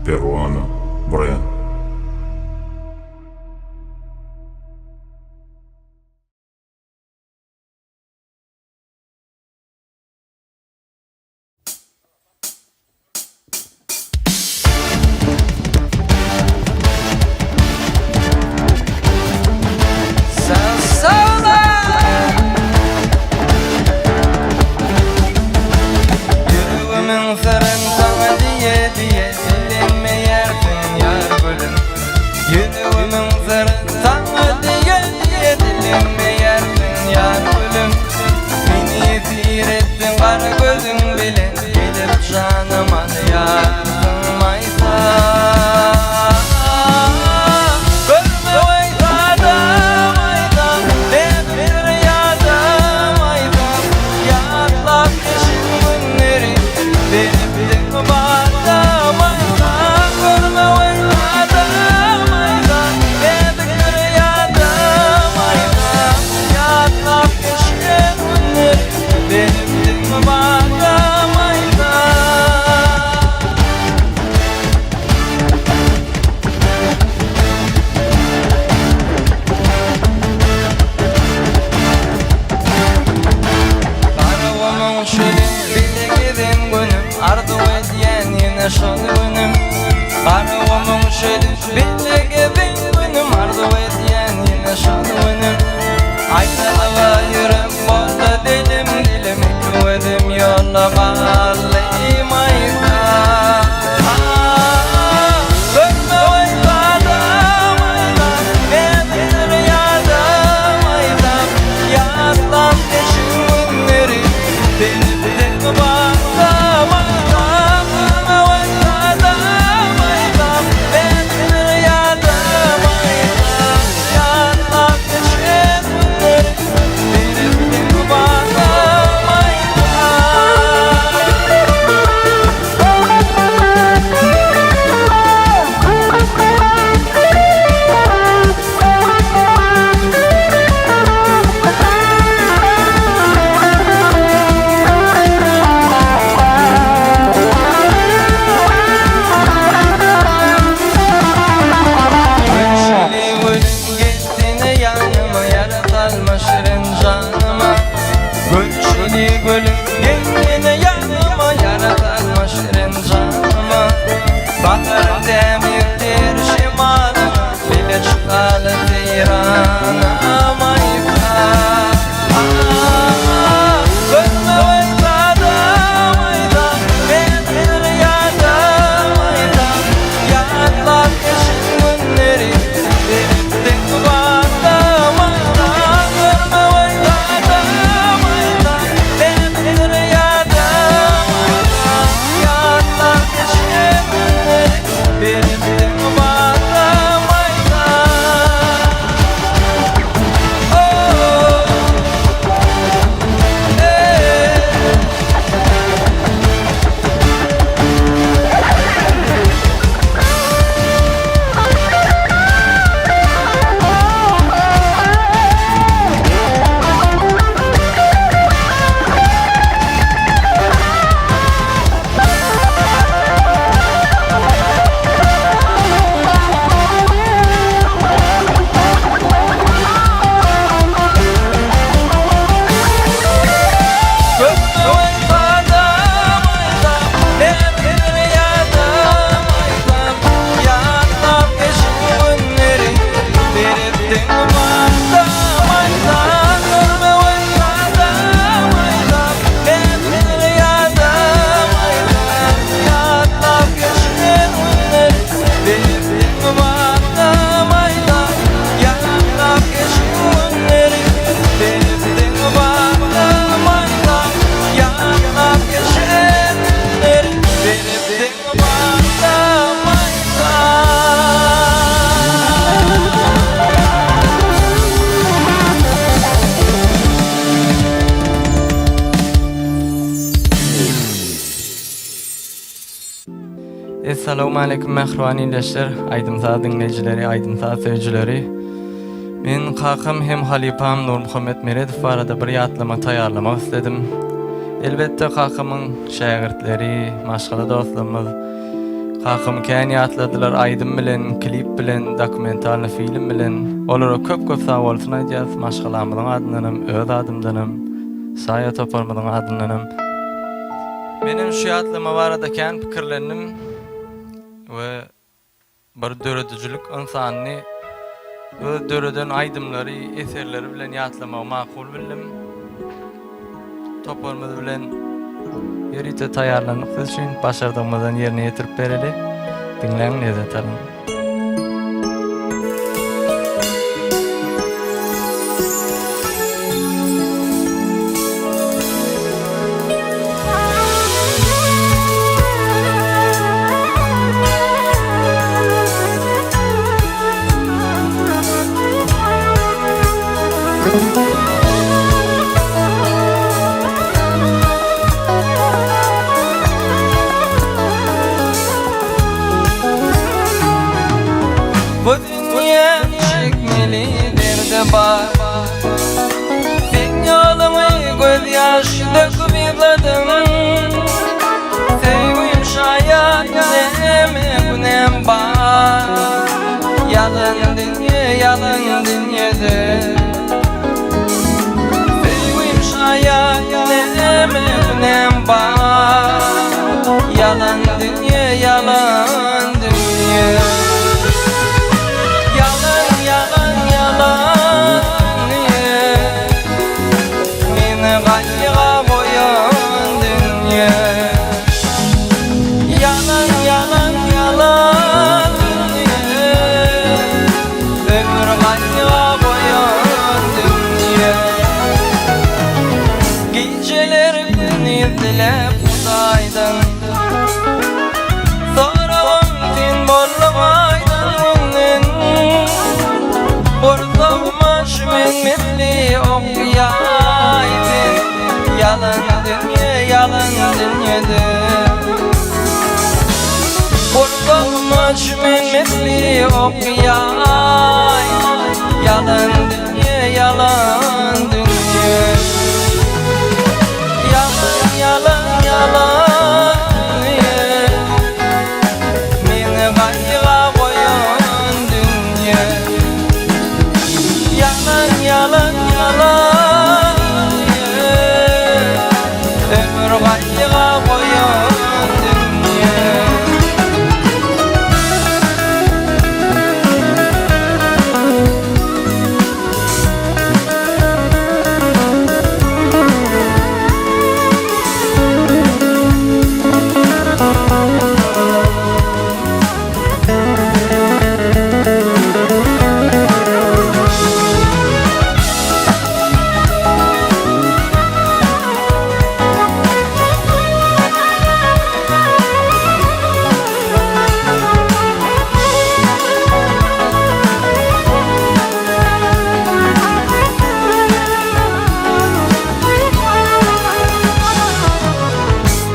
Perwana, buraya. Assalamu alaikum mehruanileşler, aydınta dinleyicileri, aydınta seyircileri. Men kakam hem halipam Nur Muhammed Meredov arada bir yatlama tayarlamak istedim. Elbette kakamın şagirdleri, maşgala dostlarımız, Kakam kani atladılar aydın bilen, klip bilen, dokumentalny film bilen. Olara köp sag bolsun aýdýas. Maşgalamyň adyndanam, öz adymdanam, Saýa Toparmyň adyndanam. Benim şu atlama baradaken pikirlerim we bir döredüjülük insanyny öz döreden aydymlary, eserleri bilen ýatlamagy makul bildim. Toparmyz bilen ýerite taýýarlanyp üçin başardygymyzdan ýerine ýetirip bereli. Dinleň nezetaryň. Bu dünya çekmeli derde bar. Sen yolumu göz yaşı döküp yıkadın. Sevgim şayet neme günem bar. Yalan dünyada. Sevgim şayet neme günem bar. Yalan dünya. Yalan meni gaýyga goýan dünýä. Yalan dünýä. Ömür gaýyga goýan dünýä. Geceler gün izlep Hudaýdan soram sen bolmaýdan günden. Bordomaş men misli okyaýdym. Yalan dünyada. Bordomaş men misli okyaýdym. Yalan dünya. Yalan dünya. Meni gaýyga goýan dünýä. Yalan ömür gaýyga goýan dünýä.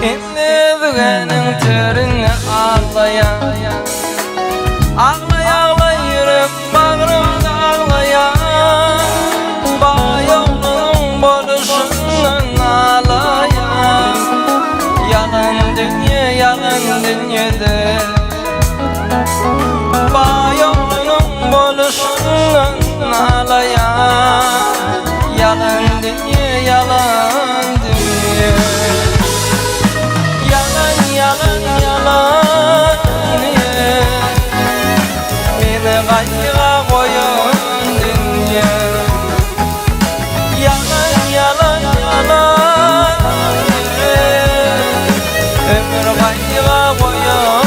Endizgenin törüne ağlayan, yürüp bağrımda ağlayan, bayoğlunun boluşundan ağlayan. Yalan dünyada. Bayoğlunun boluşundan ağlayan. Yalan dünya. Meni gaýyga goýan dünýä. Yalan ömür gaýyga goýan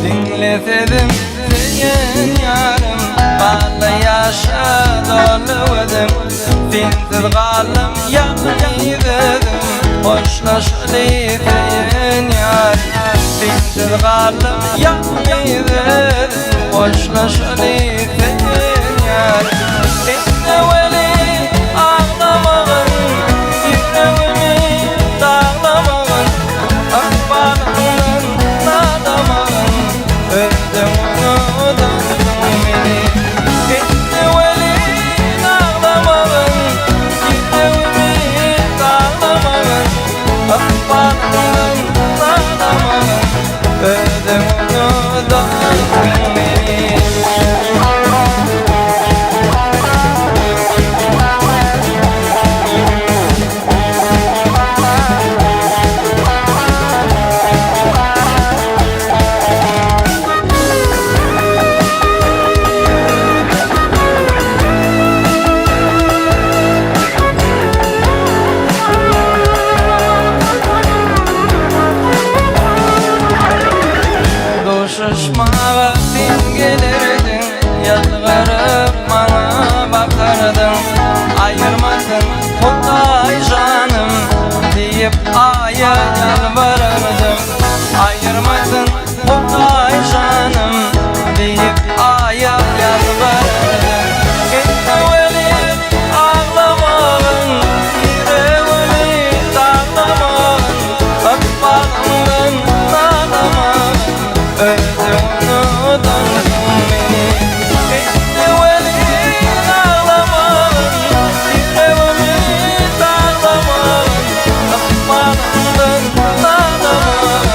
Dinletedim diyen yarım Bağlı yaşa dolu edim Finsiz kalım yapmaydım Hoşlaşılı diyen yarım Finsiz kalım yapmaydım Hoşlaşılı diyen yarım İsteveli ağlamağın Yüreğimi dağlamağın Akbarından nadamağın Öldüm onu dağıldım beni İsteveli ağlamağın Yüreğimi dağlamağın Akbarından nadamağın Öldüm onu dağıldım beni Şaşmağa bin gelirdin Yalvarıp bana bakardın Ayırmadın Huday canım Deyip aya yalvarırdım Ayırmadın Huday canım Deyip aya yalvarırdım Gitmeli ağlamağın Yüreğimi dağlamağın Akbalımdan ağlamağın Öldüm onu dağıldım beni İsteveli ağlamağın Yüreğimi dağlamağın Akbalımdan ağlamağın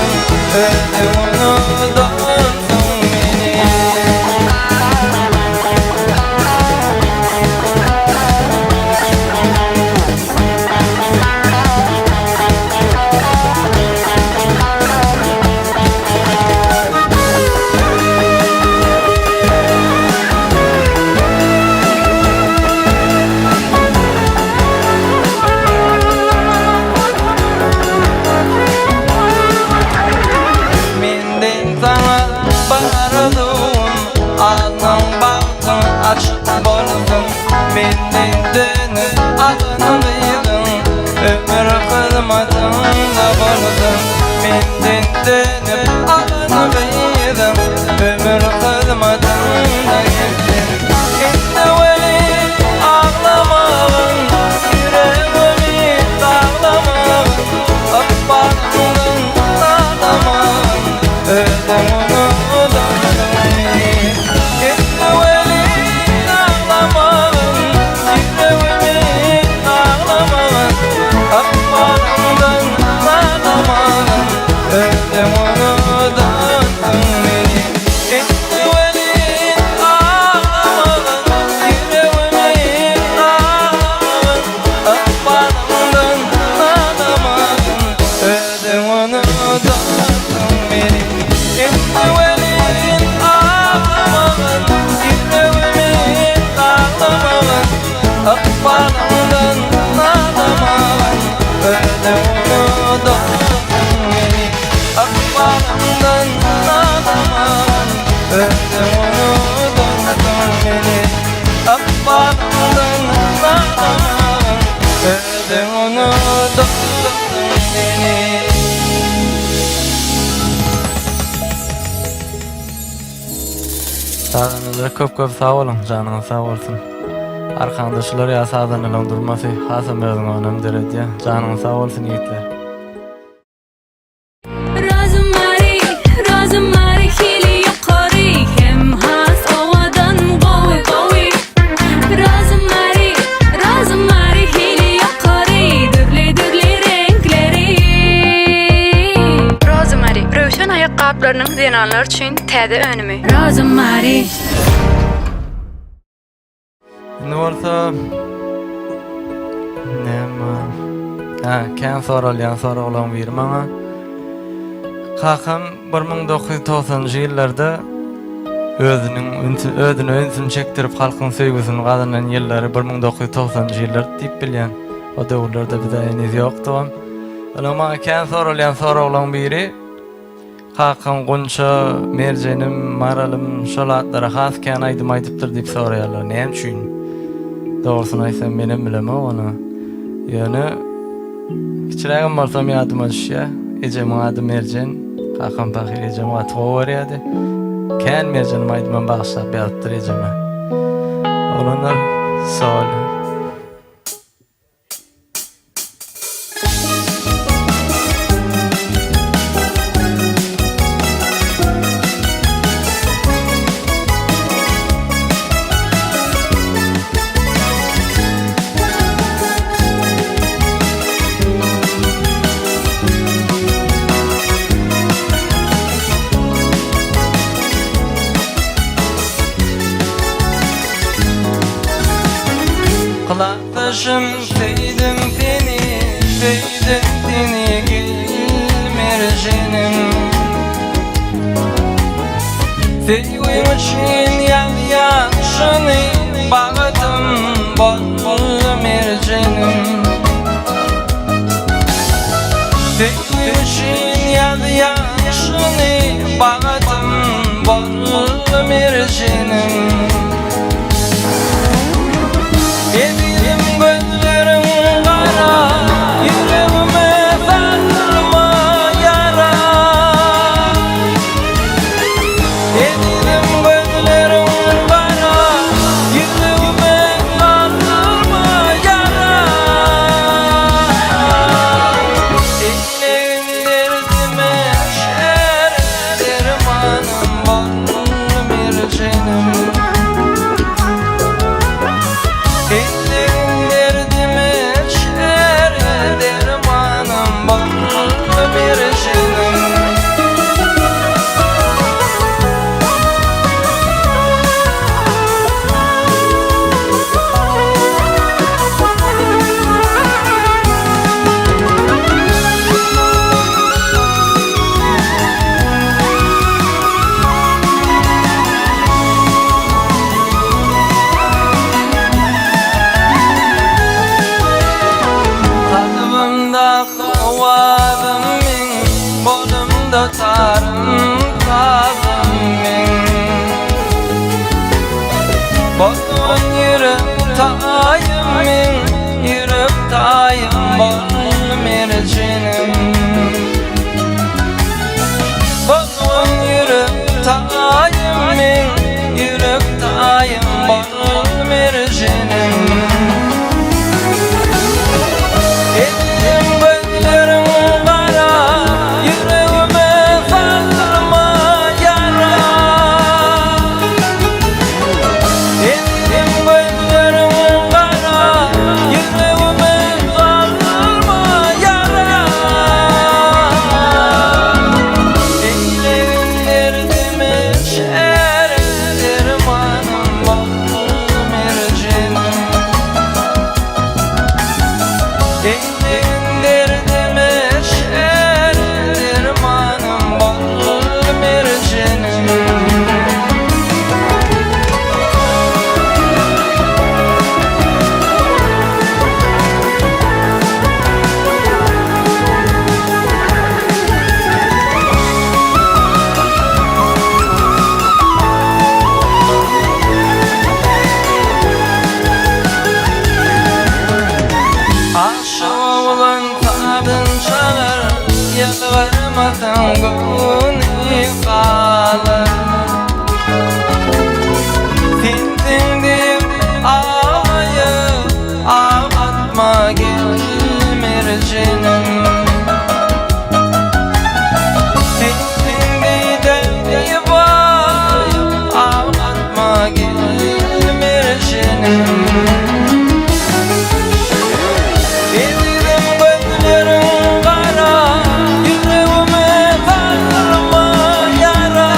Öldüm onu dağıldım beni Sana bağırdım Ağzın baktın açık boldun Benden dönüp adını duydun Ömür kılmadığında boldun Benden dönüp adını duydun Ömür kılmadığında gittin İsteveli ağlamağın Yüreğimi dağlamağın Akbarından ağlamağın Öldüm onu dağıldım beni İsteveli ağlamağın Yüreğimi dağlamağın Akbarından ağlamağın Öldüm onu dağıldım beni İsteveli ağlamağın Yüreğimi dağlamağın Akbarından ağlamağın Öldüm onu dağıldım beni İsteveli ağlamağın Yüreğimi dağlamağın Akbarından ağlamağın Öldüm onu dağıldım beni Akbarından ağlamağın Öldüm onu dağıldım beni Akbarından ağlamağın Öldüm onu dağıldım beni Sağlığınıza köp sağ olun, canınız sağ olsun. Arkandaşlar ya sağdan ilan durması, Hasan Bey'in önem derece, canınız sağ olsun yiğitler. Rozmari hili yukarı, hem has ovadan qawi qawi. Rozmari hili yukarı, dürli renkleri. Rozmari, rövşen ayakkabılarının zenanlar için tədə önümü. Rozmari. Ne olsa Kän soralyan soragyň biri maňa kakam 1990-njy ýyllarda özüni önsün çekdirip halkyň söýgüsini gazanan ýyllary 1990-njy ýyllar diýip bilýän. O döwürlerde bize eniz ýokdy. Ola maňa kän soralyan soragyň biri kakam gonça, merjenim, maralym şolatlara has kän aýdym aýdypdyr diýip soraýarlar. Näme üçin? Dogrusyny aýsam menem bilemem onu. Ýöne kiçirägem bolsam ýadyma düşýär. Ejemiň ady Merjen, kakam pahyr ejemi atga berýärdi. Kän merjenim aýdymam bagşlap ýatypdyr ejeme. Olanlar sol. Kulaktaşım sevdim seni, sevdim seni gül merjenim. Sevgim için yaşını bağıttım bol merjenim. Sevgim için yaşını bağıttım bol merjenim. Edim gözlerim kara, yüreğime sarma yara. Edim gözlerim kara, yüreğime sarma yara. Eyleyin derdime şer, dermanım bol merjenim. Tarım kazım min Bozun yürüp tayım min Yürüp tayım bol merjenim. Bozun yürüp tayım min Yürüp tayım bol merjenim. Edim gözlerim kara, yüreğime sarma yara. Edim gözlerim kara, yüreğime sarma yara. Eyleyin derdime şer, dermanım bol merjenim. Eyleyin derdime şer, dermanım bol merjenim. Aşık olan tadın çalar, yalvarmasan gönlü kalır. Tintin deyip ağlayıp ağlatma gel merjenim. Tintin deyip ağlatma gel merjenim. Edim gözlerim kara, yüreğime sarma yara.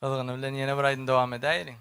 Kızgyny bilen ýene bir aýdyn dowam edäýiriň.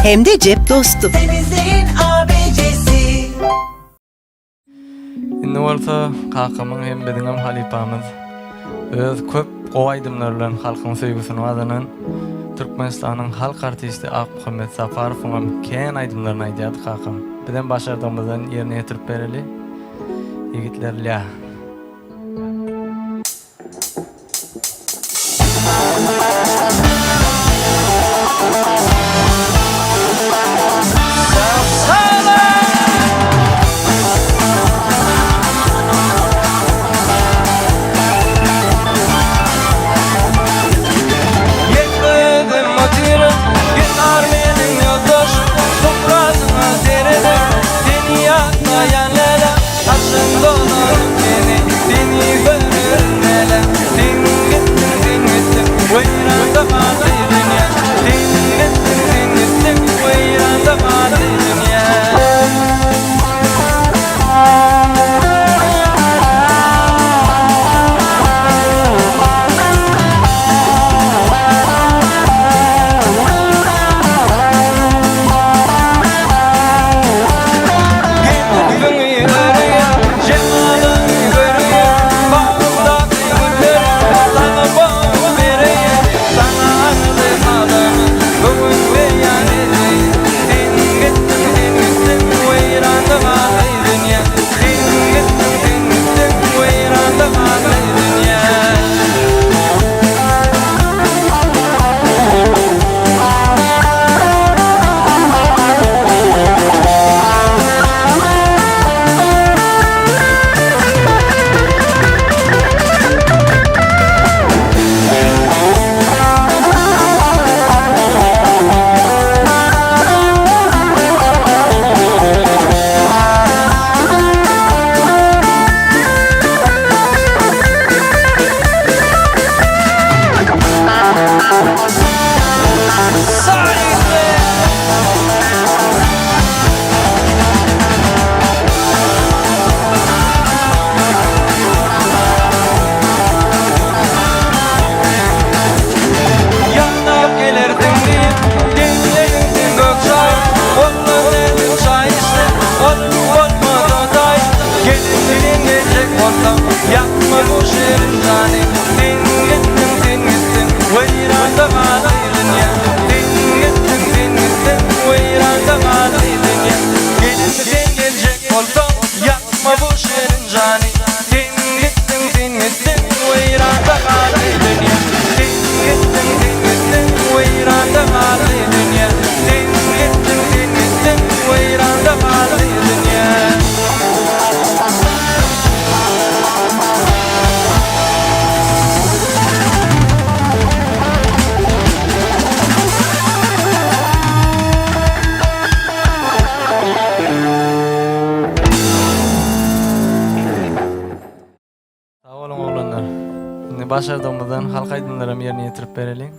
Hem de cep dostu. Temizliğin ABC'si. Indi bolsa kakamyň hem biziňem halipamyz öz köp gowaýdymlar bilen halkyň söýgüsini wazanan Türkmenistanyň halk artisti Ahmet Safarowyň kän aýdymlaryny aýdýardy kakam. Bilen başardığımızdan ýerine ýetirip bereli. Yigitler la. Yanıp gelirdin deyip dinleyindin göksay Onun elin şahisi onun olmadı day Gelin gelecek olsam yapma bu şiirin cani Din gittin veyranda kalaydın ya Din gittin veyranda kalaydın ya Gelin gelecek olsam yapma bu şiirin cani Din gittin veyranda kalaydın ya Din gittin veyranda kalaydın ya Din gittin veyranda kalaydın ya Sağ olun oğlanlar. Şimdi başardığımızdan halk aydınlarım yerine getirip verelim.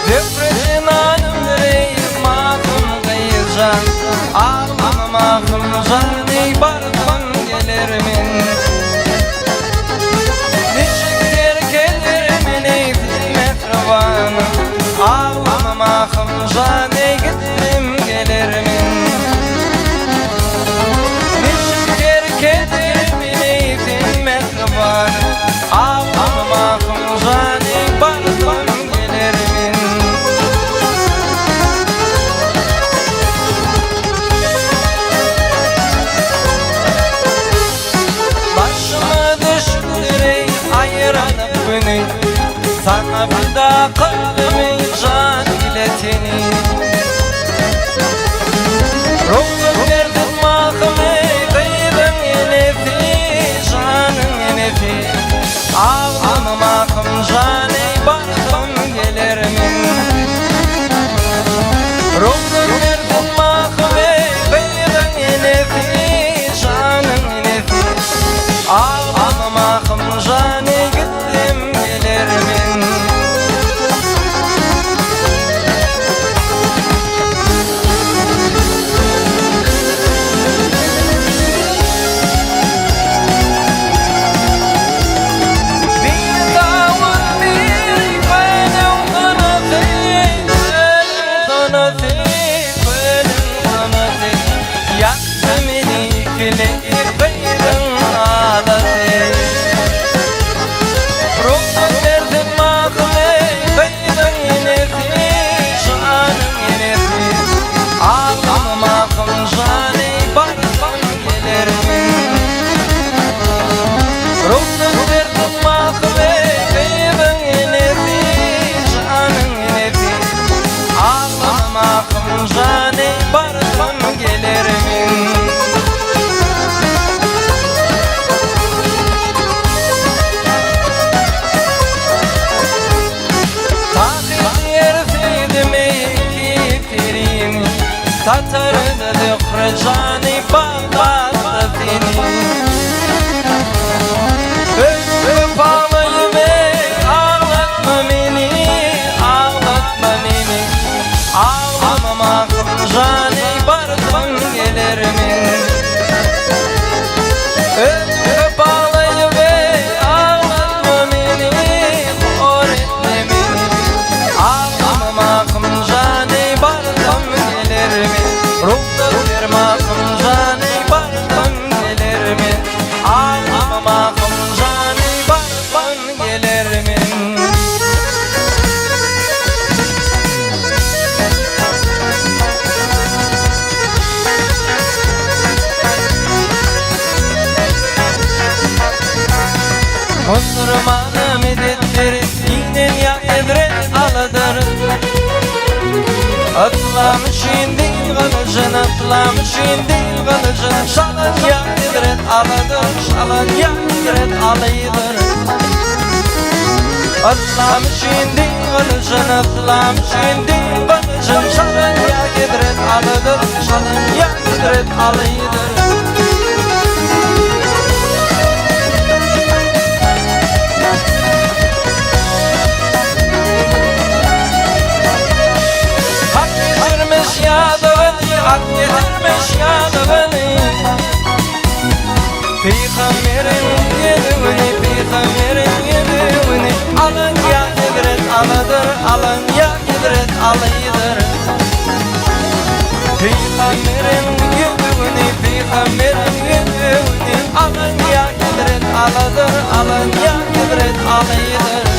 Depresin anım yüreğim aklım kayırcan Ağlamam aklım canı bardan gelirimin Nişikler gelirimin eydim mekravanım Ağlamam aklım canı gittim gelirimin Nişikler gelirimin eydim mekravanım Ağlamam aklım canı bardan gelirimin Başıma düştü ey ayıranıp beni Sana bir daha kalbimi can iletini Ruhum verdim mahkeme kıydın yenefi Canın yenefi Ağlamam akım canı bardım gelirimin Ruhum verdim mahkeme kıydın yenefi Canın yenefi Ağlamam akım canı gittim gelirimin Bir dağın bir benim kanatı Benim kanatı Yaktı beni filir beydin adatı Ruhum verdim mahkeme beydin yenefi Canım yenefi Ağlamam akım canı bardan gelirimin Ruhum verdim mahkeme beydin yenefi Canım yenefi Ağlamam akım canı bardan gelirimin Tatardı dıkrıcanı bağladı beni Öpüp ağlayıp ağlatma beni Ağlatma beni Ağlamam akım canı bardan gelirimin Öpüp ağlayıp ağlatma beni Öğretme beni Ağlamam akım canı bardan gelirimin Ruhda vermem canı Ondurmanı medettir, inen ya ibret alıdır. Atlamış indi kılıcın, atlamış indi kılıcın. Şalan ya ibret alıdır, şalan ya ibret alıdır. Atlamış indi kılıcın, atlamış indi kılıcın. Şalan ya ibret alıdır, şalan ya ibret alıdır. Hak getirmiş yadığını Peygamberin yedığını, Peygamberin yedığını. Alın ya ibret alıdır, alın ya ibret alıdır. Peygamberin yedığını, Peygamberin yedığını. Alın ya ibret alıdır, alın ya ibret alıdır.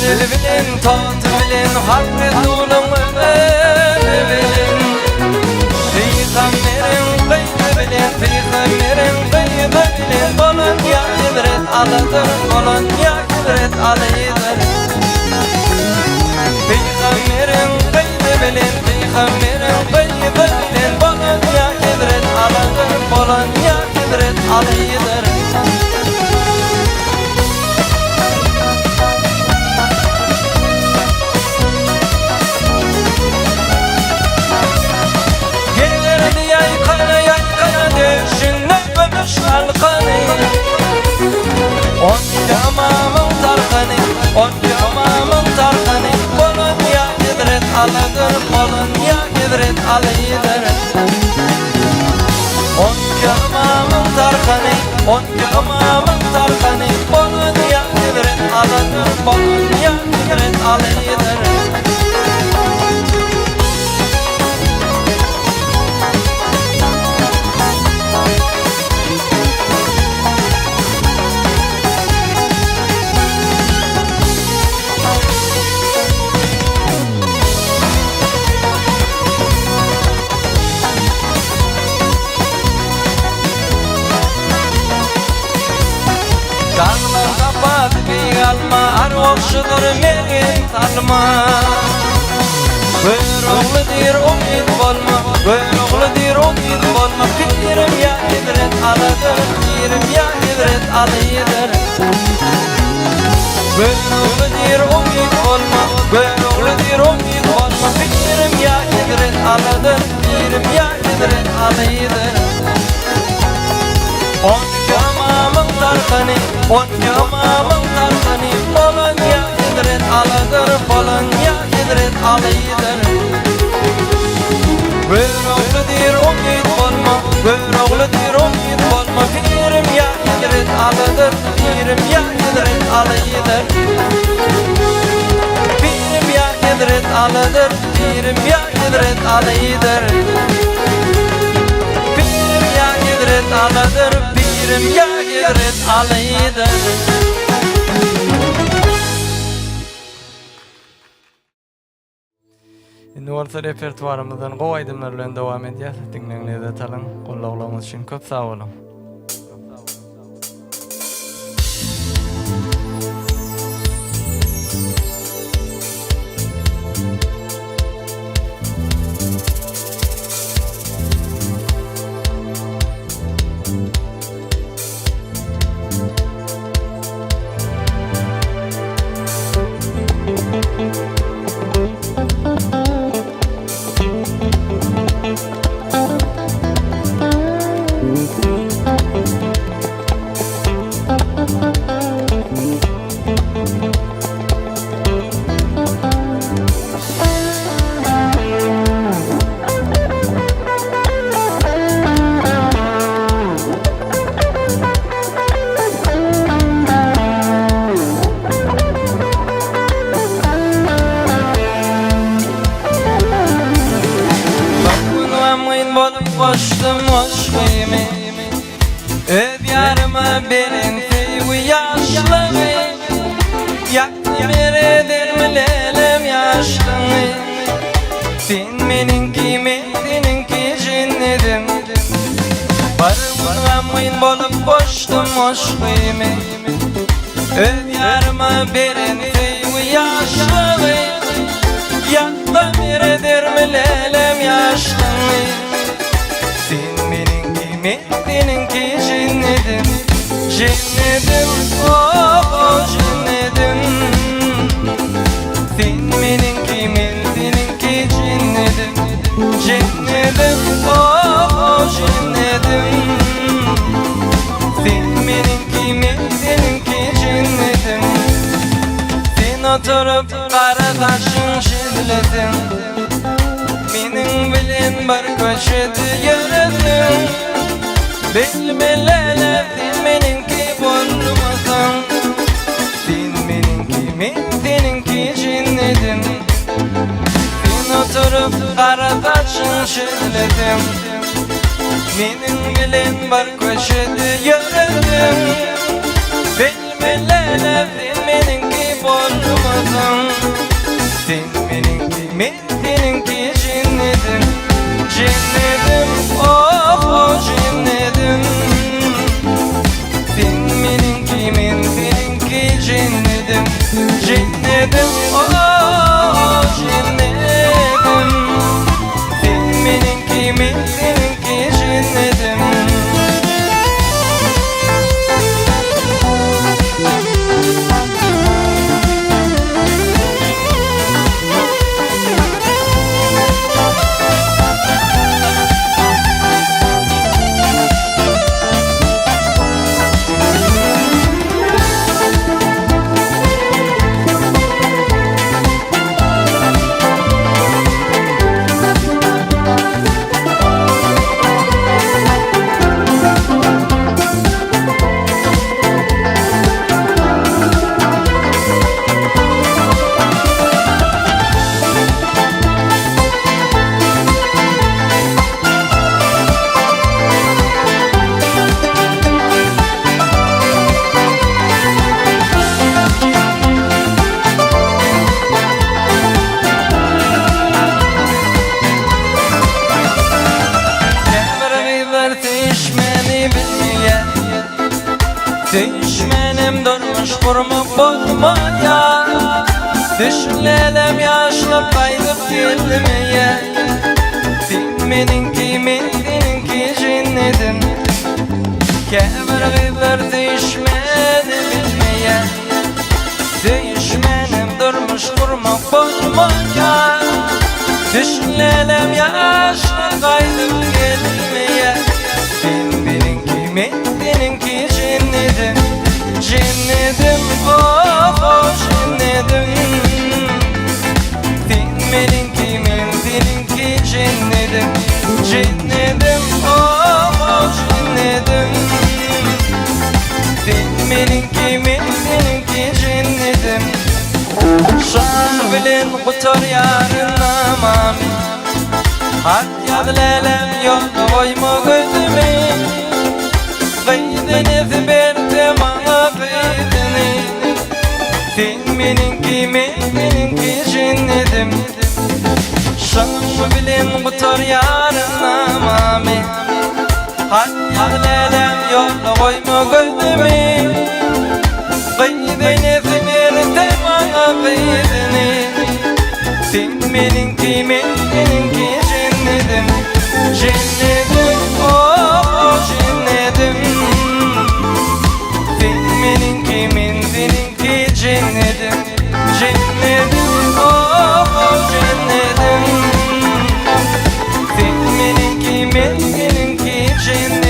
Dil bilin, tat bilin, hakret ulumunu bilin. Peygamberin kıydı bilin, Peygamberin kıydı bilin. Olun ya ibret alıdır, olun ya ibret alıdır. Peygamberin kıydı bilin, Peygamberin kıydı bilin. Olun ya ibret alıdır, olun ya ibret alıdır. On yamamın tarkanı, on yamamın tarkanı. Olun ya ibret alıdır, olun ya ibret alıdır. On yamamın tarkanı, on yamamın tarkanı. Olun ya ibret alıdır, olun ya ibret alıdır. Dağlar kapat bir alma, arvoşudur merin talma. Buyruğludur umid bolma, buyruğludur umid bolma. Pirim ya ibret alıdır, pirim ya ibret alıdır. Buyruğludur umid bolma, buyruğludur umid bolma. Pirim ya ibret alıdır, pirim ya ibret alıdır. On yamamın tarkanı, on yamamın tarkanı. Olun ya ibret alıdır, olun ya ibret alıdır. Buyruğludur umid bolma, buyruğludur umid bolma. Pirim ya ibret alıdır, pirim ya ibret alıdır. Pirim ya ibret alıdır, pirim ya ibret alıdır. Pirim ya ibret alıdır, pirim ya ibret alıdır. Indi bolsa repertuarymyzdan gowy aýdymlar bilen dowam edýär. Dinleňizde talyň, gollaglaryňyz üçin köp sag bolun. aşkımı Öz yarıma berin teyvi yaşlığı Yaktım eredir lelem yaşlığını Sen meninki meninki cennetim Barımın gamın bolup koştum aşkımı Öz yarıma berin teyvi yaşlığı Yaktım eredir lelem yaşlığını Sen meninki meninki cennetim Cennetim oh cennetim Sen meninki meninki cennetim Cennetim oh cennetim Sen meninki meninki cennetim Sen oturup kara taşın şidletin Menin bilen bir köşede yürüdün Bilmelele sen meninki bolmasın Sen meninki seninki cennetim Sen oturup kara taşın şidletin Menin bilen bir köşede yürüdün Bilmelele sen meninki bolmasın Sen meninki seninki cennetim Cennetim oh cennetim Sen meninki seninki cennetim Cennetim oh cennetim Sen meninki seninki cennetim Düşmenim durmuş kurmak olmaya Düşlelem yaşlı kaydıp gelmeye Sen meninki meninki cennetim Kemer gıdır düşmeni bilmeye Düşmenim durmuş kurmak olmaya Düşlelem yaşlı kaydıp gelmeye Sen meninki meninki cennetim Cennetim oh cennetim Sen meninki seninki cennetim Cennetim oh cennetim Sen meninki seninki cennetim Şan bilen kutar yarın amami Hak yadlelem yolda koyma gözümü Gıydını verdi bana gıydını Sen meninki meninki cennetim Şanımı bilen kutar yarın amami Hak lelem yolda koyma gözümü Gıydını verdi bana gıydını Sen meninki meninki cennetim Cennetim oh cennetim Sen meninki seninki cennetim Cennetim oh cennetim Sen meninki seninki cennetim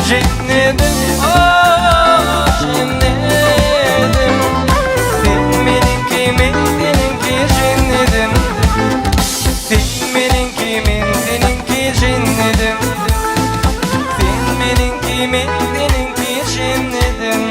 Jinnedim, oh jinnedim. Sen meniki, men seninki jinnedim. Sen meniki, men seninki jinnedim. Sen meniki, men seninki jinnedim.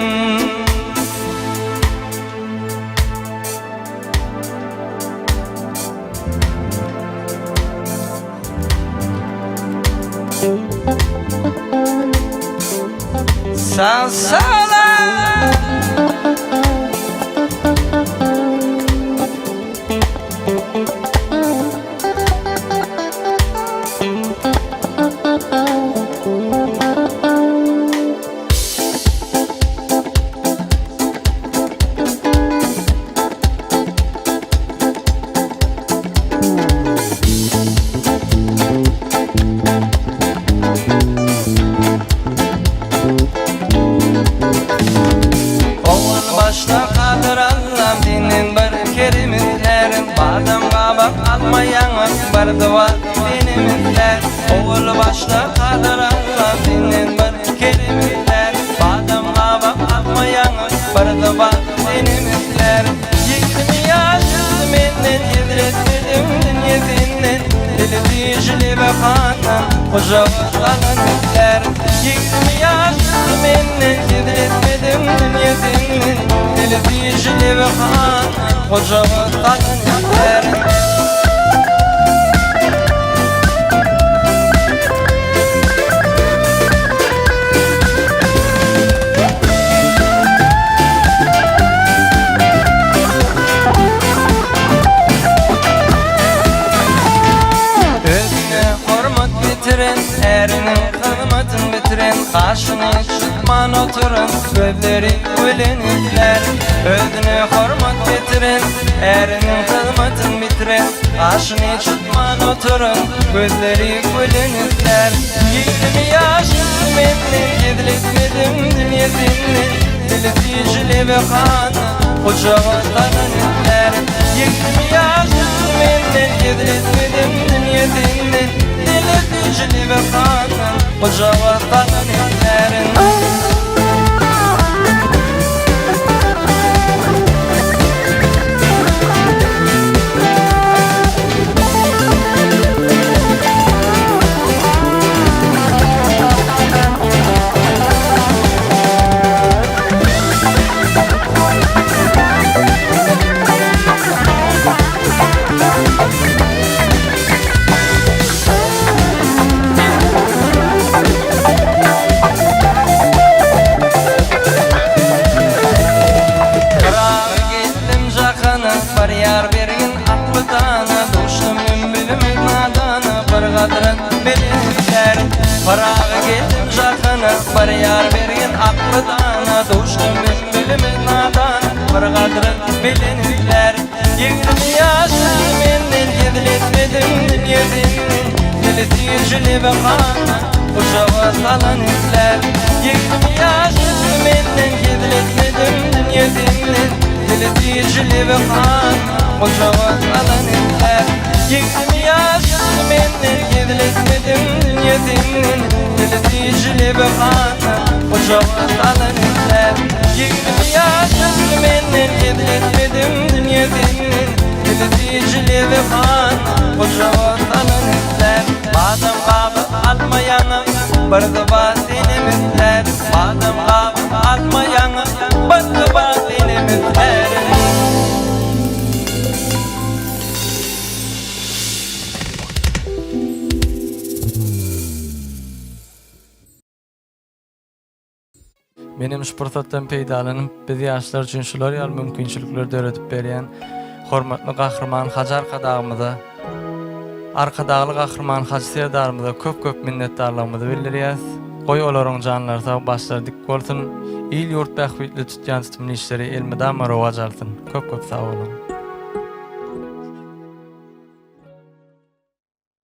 Sansala başta kadir Allah'ım dinin bir kerimizlerin badam kabak almayan bir dua dinimizler. Oğul başta kadir Allah'ım dinin bir kerimizler badam kabak almayan bir dua dinimizler. 20 yaşım menden yediretmedim dünyasından dili dişli ve kanan koca vatanızlar. 20 yaşım menden yediretmedim dünyasından dili dişli ve kanan koca vatanızlar. Erinin kılmatın bitiren kaşını çıkman oturun gözleri gülenizler. Özüne hormat bitiren erinin kılmatın bitiren kaşını çıkman oturun gözleri gülenizler. 20 yaşım menden gidilitmedim dünyasından dili dişli ve kanı koca vatanınızlar. 20 yaşım menden gidilitmedim dünyasından dili ve kanan koca vatanın ellerin. Yar bergin aklı dana Doştum ümbilimiz nadana Bir kadrin bilinizler Parağı geldim jakına Bir yar bergin aklı dana Doştum ümbilimiz nadana Bir kadrin bilinizler 20 yaşım menden yediletmedim dünyasından dili dişli ve kanan koca vatanınızlar. 20 yaşım menden yediletmedim dünyasından dili dişli ve kanan koca vatanınızlar. 20 yaşım menden yediletmedim dünyasından dili dişli ve kanan koca vatanınızlar. 20 yaşım menden yediletmedim dünyasından dili dişli ve kanan koca vatanınızlar. Badam kabı almayanı bir dua dinimizler. Badam kabı almayanı bir dua dinimizler. Benim şu fırsatdan peýdalanyp biz ýaşlar üçin şular ýaly mümkinçilikleri öğretip berýän hormatly gahrman Hajar kadağımyza, arkadagly gahrman Hacı Serdarymyza köp minnetdarlygymyzy bildirýäs. Goý olaryň janlary sag, başlary dik bolsun. İl ýurt bähwitli tutýan tutmly işleri elmydama rowaj alsyn. Köp sag bolun.